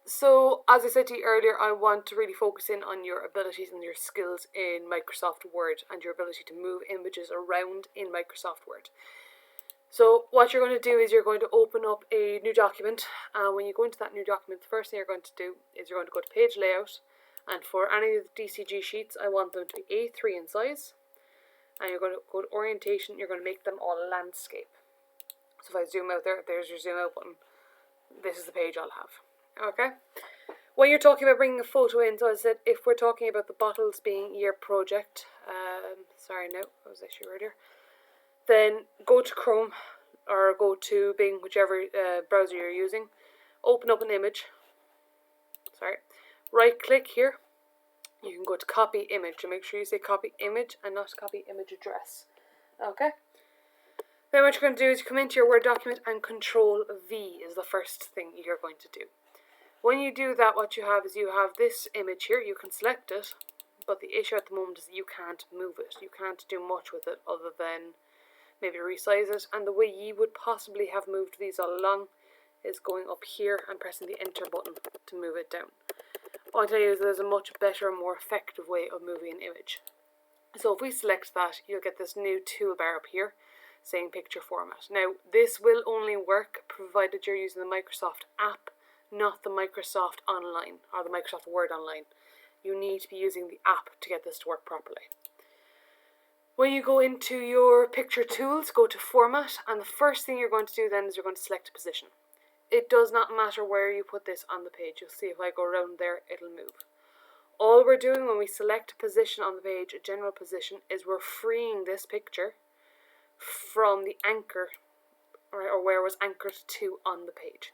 So, as I said to you earlier, I want to really focus in on your abilities and your skills in Microsoft Word and your ability to move images around in Microsoft Word. So what you're going to do is you're going to open up a new document, and when you go into that new document, the first thing you're going to do is you're going to go to page layout, and for any of the DCG sheets, I want them to be A3 in size, and you're going to go to orientation, you're going to make them all landscape. So if I zoom out there, there's your zoom out button. This is the page I'll have. Okay? When you're talking about bringing a photo in, so I said if we're talking about the bottles being your project, that was actually earlier, then go to Chrome or go to Bing, whichever browser you're using, open up an image, right click here, you can go to copy image, and make sure you say copy image and not copy image address. Okay? Then what you're going to do is you come into your Word document and Control V is the first thing you're going to do. When you do that, what you have is you have this image here, you can select it, but the issue at the moment is that you can't move it. You can't do much with it other than maybe resize it, and the way you would possibly have moved these all along is going up here and pressing the enter button to move it down. What I'll tell you is there's a much better, more effective way of moving an image. So if we select that, you'll get this new toolbar up here saying picture format. Now this will only work provided you're using the Microsoft app, not the Microsoft Online or the Microsoft Word Online. You need to be using the app to get this to work properly. When you go into your picture tools, go to format, and the first thing you're going to do then is you're going to select a position. It does not matter where you put this on the page. You'll see if I go around there, it'll move. All we're doing when we select a position on the page, a general position, is we're freeing this picture from the anchor, or where it was anchored to on the page.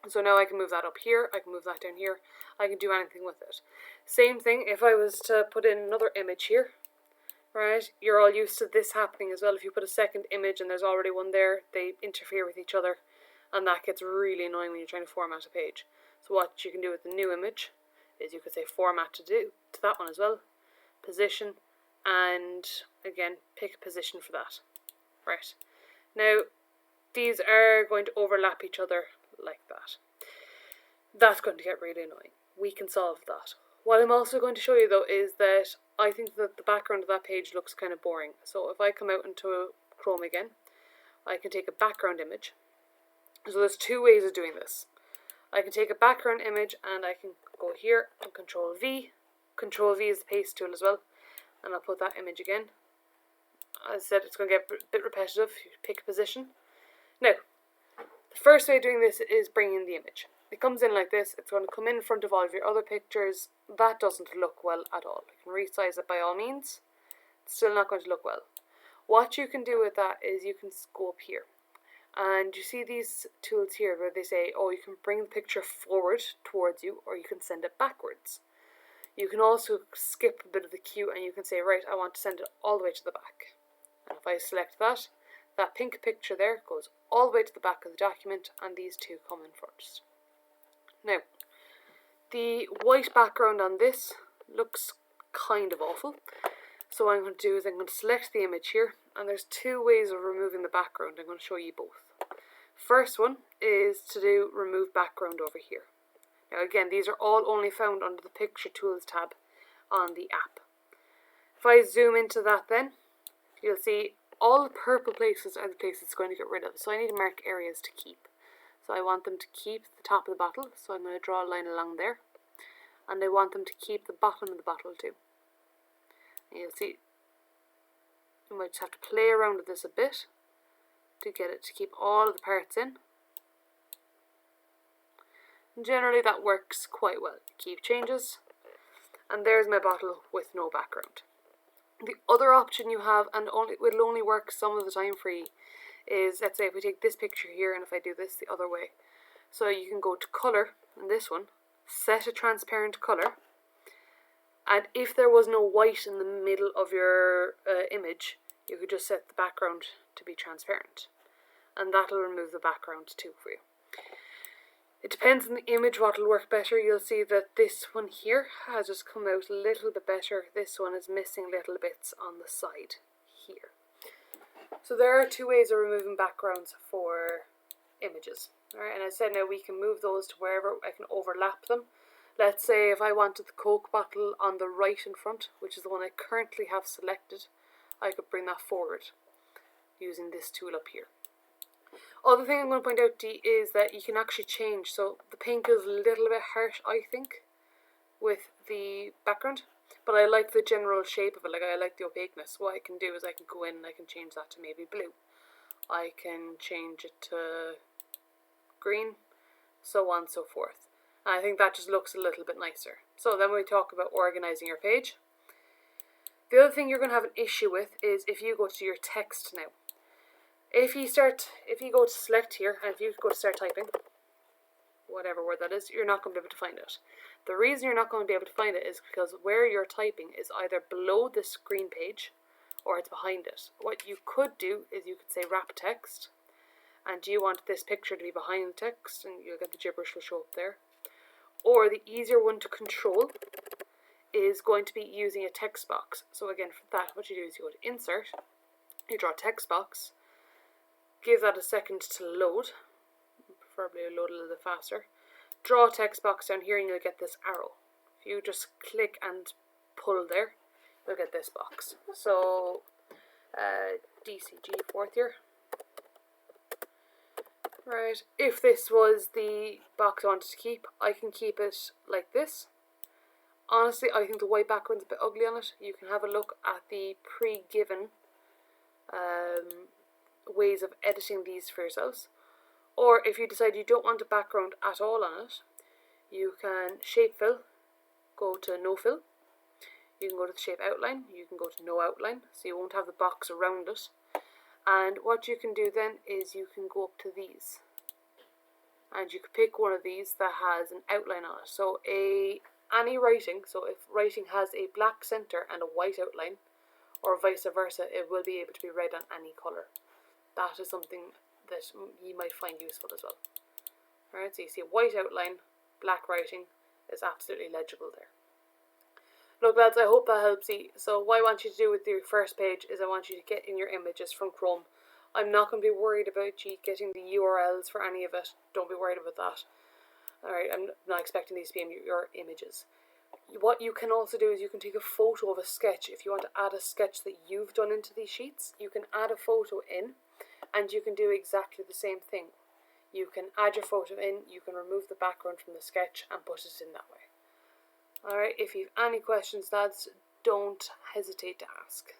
So now I can move that up here, I can move that down here, I can do anything with it. Same thing if I was to put in another image here, right? You're all used to this happening as well. If you put a second image and there's already one there, they interfere with each other, and that gets really annoying when you're trying to format a page. So what you can do with the new image is you could say format to that one as well, position, and again pick a position for that. Right, now these are going to overlap each other like that. That's going to get really annoying. We can solve that. What I'm also going to show you though is that I think that the background of that page looks kind of boring. So if I come out into Chrome again, I can take a background image. So there's two ways of doing this. I can take a background image and I can go here and Control V. Control V is the paste tool as well. And I'll put that image again. As I said, it's going to get a bit repetitive. You pick a position. Now, the first way of doing this is bringing in the image. It comes in like this. It's going to come in front of all of your other pictures. That doesn't look well at all. You can resize it by all means. It's still not going to look well. What you can do with that is you can go up here. And you see these tools here where they say, oh, you can bring the picture forward towards you, or you can send it backwards. You can also skip a bit of the queue and you can say, right, I want to send it all the way to the back. And if I select that, that pink picture there goes all the way to the back of the document, and these two come in first. Now, the white background on this looks kind of awful. So what I'm going to do is I'm going to select the image here, and there's two ways of removing the background. I'm going to show you both. First one is to do remove background over here. Now again, these are all only found under the picture tools tab on the app. If I zoom into that then, you'll see all the purple places are the places it's going to get rid of. So I need to mark areas to keep. So I want them to keep the top of the bottle, so I'm going to draw a line along there. And I want them to keep the bottom of the bottle too. And you'll see, you might just have to play around with this a bit to get it to keep all of the parts in. And generally that works quite well. Keep changes, and there's my bottle with no background. The other option you have, and will only work some of the time for you, is let's say if we take this picture here and if I do this the other way. So you can go to colour in this one, set a transparent colour, and if there was no white in the middle of your image, you could just set the background to be transparent, and that'll remove the background too for you. It depends on the image what will work better. You'll see that this one here has just come out a little bit better. This one is missing little bits on the side here. So there are two ways of removing backgrounds for images. Alright, and I said now we can move those to wherever I can overlap them. Let's say if I wanted the Coke bottle on the right in front, which is the one I currently have selected, I could bring that forward using this tool up here. Other thing I'm going to point out to you is that you can actually change. So the pink is a little bit harsh, I think, with the background. But I like the general shape of it. Like, I like the opaqueness. What I can do is I can go in and I can change that to maybe blue. I can change it to green, so on and so forth. And I think that just looks a little bit nicer. So then we talk about organizing your page. The other thing you're going to have an issue with is if you go to your text now. If you go to select here, and if you go to start typing, whatever word that is, you're not going to be able to find it. The reason you're not going to be able to find it is because where you're typing is either below the screen page or it's behind it. What you could do is you could say wrap text, and you want this picture to be behind the text, and you'll get the gibberish will show up there. Or the easier one to control is going to be using a text box. So again, for that, what you do is you go to insert, you draw a text box, give that a second to load, preferably load a little bit faster. Draw a text box down here and you'll get this arrow. If you just click and pull there, you'll get this box. So DCG 4th year. Right, if this was the box I wanted to keep, I can keep it like this. Honestly, I think the white background's a bit ugly on it. You can have a look at the pre-given ways of editing these for yourselves. Or if you decide you don't want a background at all on it, you can shape fill, go to no fill. You can go to the shape outline, you can go to no outline, so you won't have the box around it. And what you can do then is you can go up to these. And you can pick one of these that has an outline on it. So any writing, so if writing has a black centre and a white outline, or vice versa, it will be able to be read on any colour. That is something that you might find useful as well. Alright, so you see a white outline, black writing is absolutely legible there. Look lads, I hope that helps you. So what I want you to do with your first page is I want you to get in your images from Chrome. I'm not going to be worried about you getting the URLs for any of it. Don't be worried about that. Alright, I'm not expecting these to be in your images. What you can also do is you can take a photo of a sketch. If you want to add a sketch that you've done into these sheets, you can add a photo in and you can do exactly the same thing. You can add your photo in, you can remove the background from the sketch and put it in that way. Alright, if you have any questions lads, don't hesitate to ask.